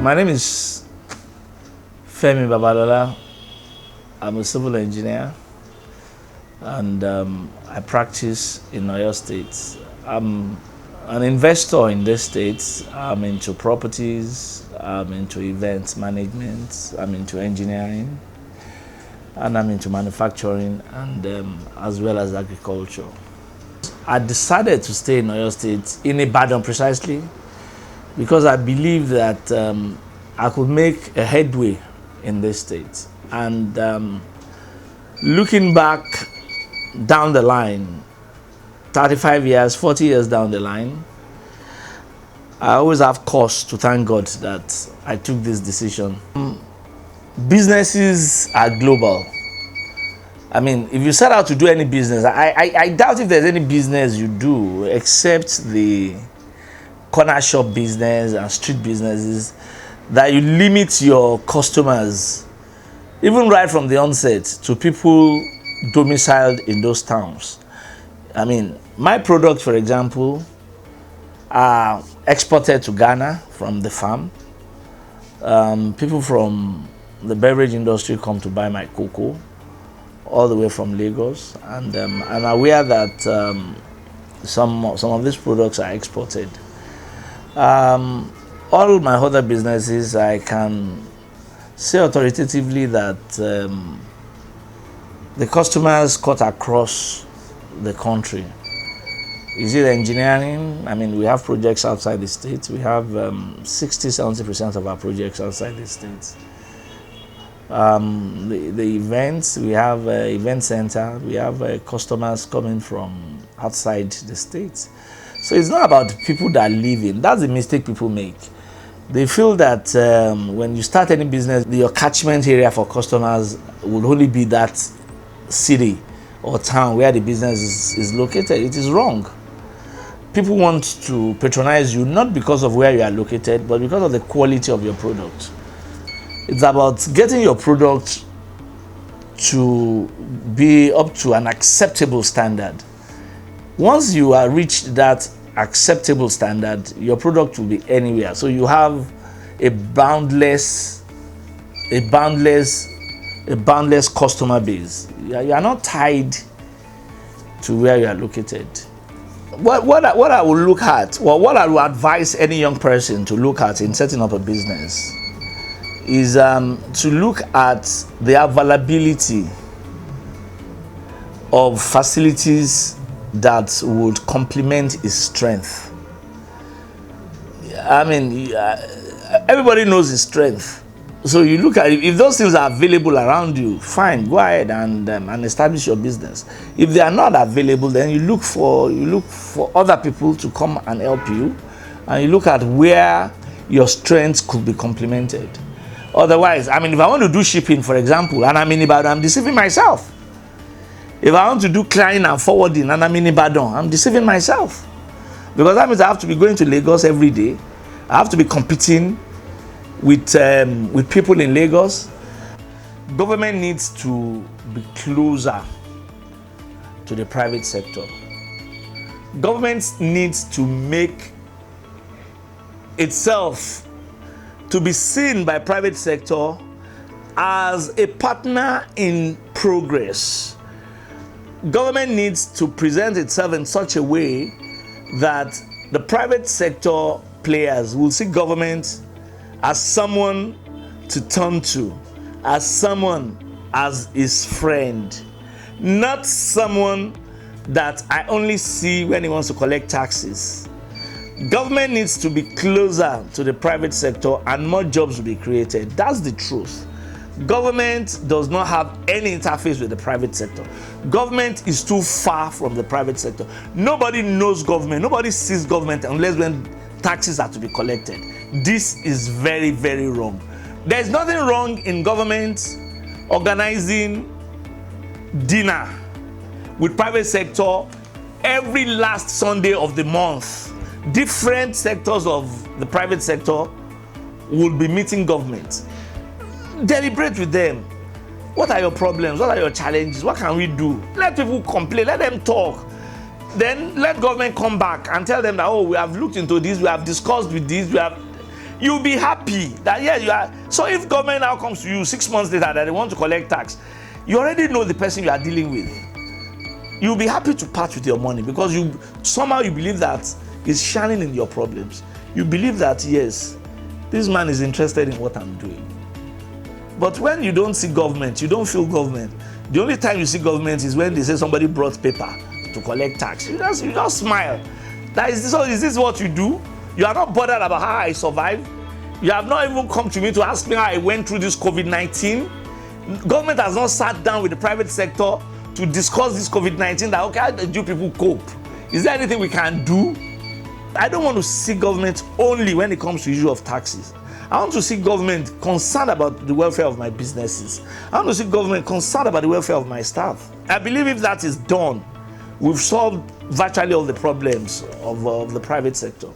My name is Femi Babalola. I'm a civil engineer and I practice in Oyo State. I'm an investor in this state. I'm into properties, I'm into event management, I'm into engineering, and I'm into manufacturing and as well as agriculture. I decided to stay in Oyo State, in Ibadan precisely, because I believe that I could make a headway in this state. And looking back down the line, 35 years, 40 years down the line, I always have cause to thank God that I took this decision. Businesses are global. I mean, if you set out to do any business, I doubt if there's any business you do except the corner shop business and street businesses that you limit your customers, even right from the onset, to people domiciled in those towns. I mean, my product, for example, are exported to Ghana from the farm. People from the beverage industry come to buy my cocoa all the way from Lagos, and I'm aware that some of these products are exported. All my other businesses, I can say authoritatively that the customers cut across the country. Is it engineering? I mean, we have projects outside the state. We have 60-70% of our projects outside the state. The events, we have an event center. We have customers coming from outside the state. So it's not about people that live in. That's the mistake people make. They feel that when you start any business, your catchment area for customers would only be that city or town where the business is located. It is wrong. People want to patronize you not because of where you are located, but because of the quality of your product. It's about getting your product to be up to an acceptable standard. Once you are reached that acceptable standard, your product will be anywhere. So you have a boundless customer base. You are not tied to where you are located. What I will look at, or what I will advise any young person to look at in setting up a business, is to look at the availability of facilities that would complement his strength. I mean, everybody knows his strength. So you look at if those things are available around you, fine, go ahead and establish your business. If they are not available, then you look for other people to come and help you, and you look at where your strengths could be complemented. Otherwise, I mean, if I want to do shipping, for example, and I'm in Ibadan, I'm deceiving myself. If I want to do client and forwarding and I'm in Ibadan, I'm deceiving myself. Because that means I have to be going to Lagos every day. I have to be competing with people in Lagos. Government needs to be closer to the private sector. Government needs to make itself to be seen by private sector as a partner in progress. Government needs to present itself in such a way that the private sector players will see government as someone to turn to, as someone as his friend, not someone that I only see when he wants to collect taxes. Government needs to be closer to the private sector and more jobs will be created. That's the truth. Government does not have any interface with the private sector. Government is too far from the private sector. Nobody knows government. Nobody sees government unless when taxes are to be collected. This is very, very wrong. There's nothing wrong in government organizing dinner with private sector every last Sunday of the month. Different sectors of the private sector will be meeting government. Deliberate with them. What are your problems? What are your challenges? What can we do? Let people complain. Let them talk. Then let government come back and tell them that, oh, we have looked into this. We have discussed with this. you'll be happy that yes, you are. So if government now comes to you 6 months later that they want to collect tax, you already know the person you are dealing with. You'll be happy to part with your money because you somehow you believe that it's shining in your problems. You believe that yes, this man is interested in what I'm doing. But when you don't see government, you don't feel government. The only time you see government is when they say somebody brought paper to collect tax. You just smile. So is this what you do? You are not bothered about how I survived. You have not even come to me to ask me how I went through this COVID-19. Government has not sat down with the private sector to discuss this COVID-19 that, okay, how do people cope? Is there anything we can do? I don't want to see government only when it comes to issue of taxes. I want to see government concerned about the welfare of my businesses. I want to see government concerned about the welfare of my staff. I believe if that is done, we've solved virtually all the problems of the private sector.